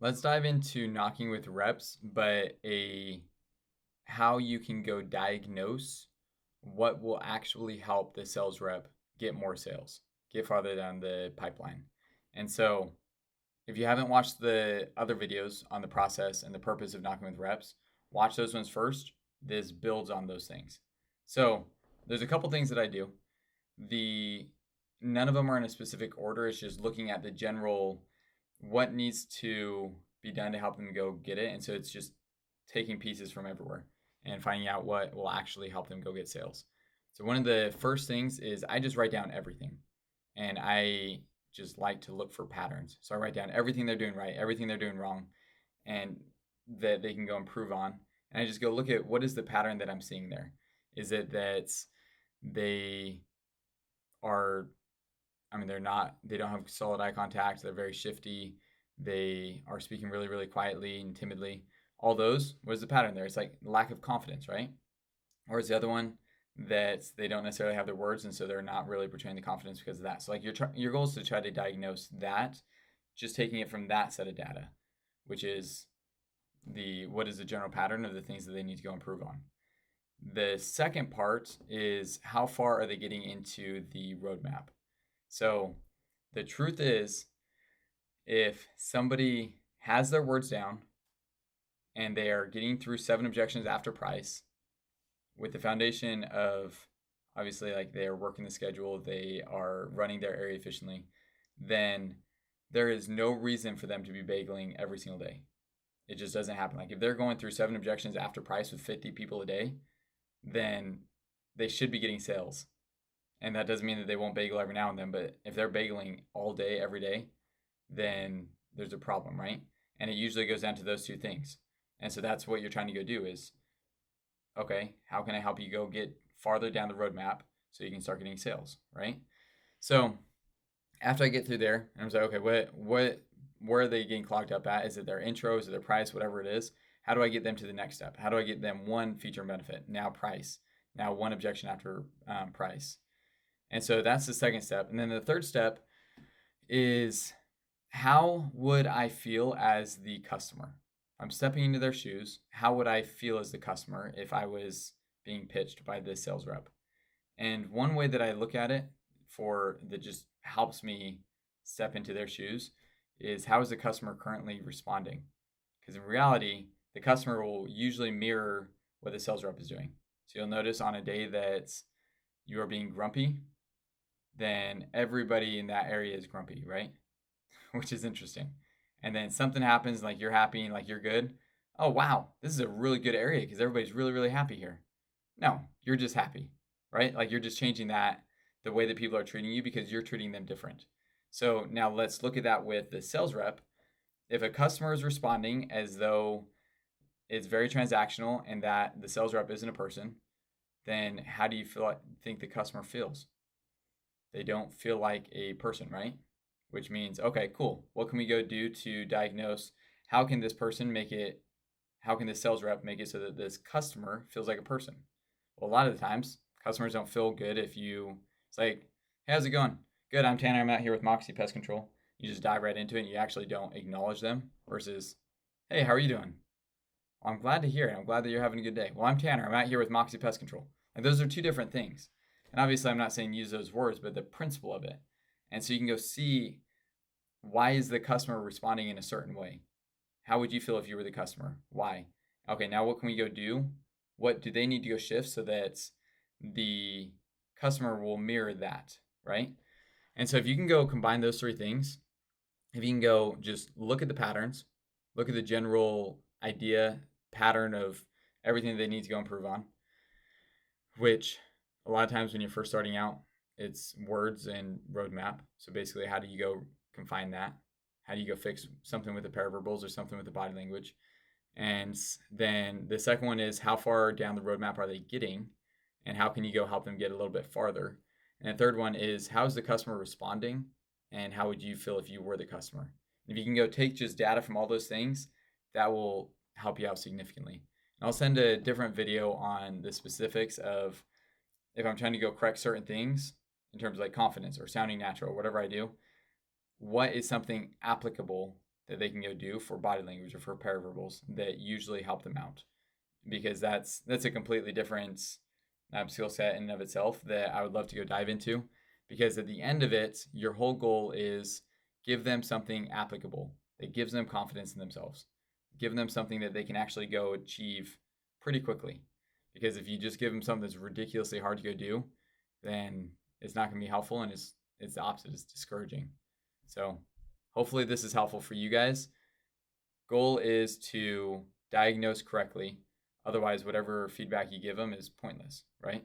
Let's dive into knocking with reps, but a how you can go diagnose what will actually help the sales rep get more sales, get farther down the pipeline. And so, if you haven't watched the other videos on the process and the purpose of knocking with reps, watch those ones first. This builds on those things. So, there's a couple things that I do. The None of them are in a specific order. It's just looking at the general what needs to be done to help them go get it. And so it's just taking pieces from everywhere and finding out what will actually help them go get sales. So one of the first things is I just write down everything, and I just like to look for patterns. So I write down everything they're doing right, everything they're doing wrong, and that they can go improve on. And I just go look at what is the pattern that I'm seeing there. Is it that they are they don't have solid eye contact. They're very shifty. They are speaking really, really quietly and timidly. All those, what is the pattern there? It's like lack of confidence, right? Or is the other one that they don't necessarily have their words, and so they're not really portraying the confidence because of that. So like your goal is to try to diagnose that, just taking it from that set of data, which is what is the general pattern of the things that they need to go improve on. The second part is how far are they getting into the roadmap? So the truth is, if somebody has their words down and they are getting through 7 objections after price with the foundation of obviously like they are working the schedule, they are running their area efficiently, then there is no reason for them to be bageling every single day. It just doesn't happen. Like if they're going through 7 objections after price with 50 people a day, then they should be getting sales. And that doesn't mean that they won't bagel every now and then, but if they're bageling all day, every day, then there's a problem, right? And it usually goes down to those two things. And so that's what you're trying to go do is, okay, how can I help you go get farther down the roadmap so you can start getting sales, right? So after I get through there, and I'm like, okay, where are they getting clogged up at? Is it their intro? Is it their price? Whatever it is. How do I get them to the next step? How do I get them one feature and benefit? Now price. Now one objection after price. And so that's the second step. And then the third step is how would I feel as the customer? I'm stepping into their shoes. How would I feel as the customer if I was being pitched by this sales rep? And one way that I look at it that just helps me step into their shoes is how is the customer currently responding? Because in reality, the customer will usually mirror what the sales rep is doing. So you'll notice on a day that you are being grumpy, then everybody in that area is grumpy, right? Which is interesting. And then something happens, like you're happy and like you're good. Oh, wow, this is a really good area because everybody's really, really happy here. No, you're just happy, right? Like you're just changing the way that people are treating you because you're treating them different. So now let's look at that with the sales rep. If a customer is responding as though it's very transactional and that the sales rep isn't a person, then how do you think the customer feels? They don't feel like a person, right? Which means, okay, cool. What can we go do to diagnose? How can this sales rep make it so that this customer feels like a person? Well, a lot of the times, customers don't feel good it's like, hey, how's it going? Good, I'm Tanner. I'm out here with Moxie Pest Control. You just dive right into it and you actually don't acknowledge them versus, hey, how are you doing? Well, I'm glad to hear it. I'm glad that you're having a good day. Well, I'm Tanner. I'm out here with Moxie Pest Control. Like those are two different things. And obviously, I'm not saying use those words, but the principle of it. And so you can go see why is the customer responding in a certain way? How would you feel if you were the customer? Why? Okay, now what can we go do? What do they need to go shift so that the customer will mirror that, right? And so if you can go combine those 3 things, if you can go just look at the patterns, look at the general idea pattern of everything they need to go improve on, which a lot of times when you're first starting out, it's words and roadmap. So basically, how do you go confine that? How do you go fix something with the paraverbals or something with the body language? And then the second one is how far down the roadmap are they getting? And how can you go help them get a little bit farther? And the third one is how is the customer responding? And how would you feel if you were the customer? If you can go take just data from all those things, that will help you out significantly. And I'll send a different video on the specifics of if I'm trying to go correct certain things in terms of like confidence or sounding natural, whatever I do, what is something applicable that they can go do for body language or for paraverbals that usually help them out, because that's a completely different skill set in and of itself that I would love to go dive into. Because at the end of it, your whole goal is give them something applicable that gives them confidence in themselves, give them something that they can actually go achieve pretty quickly. Because if you just give them something that's ridiculously hard to go do, then it's not going to be helpful, and it's the opposite. It's discouraging. So hopefully this is helpful for you guys. Goal is to diagnose correctly. Otherwise, whatever feedback you give them is pointless, right?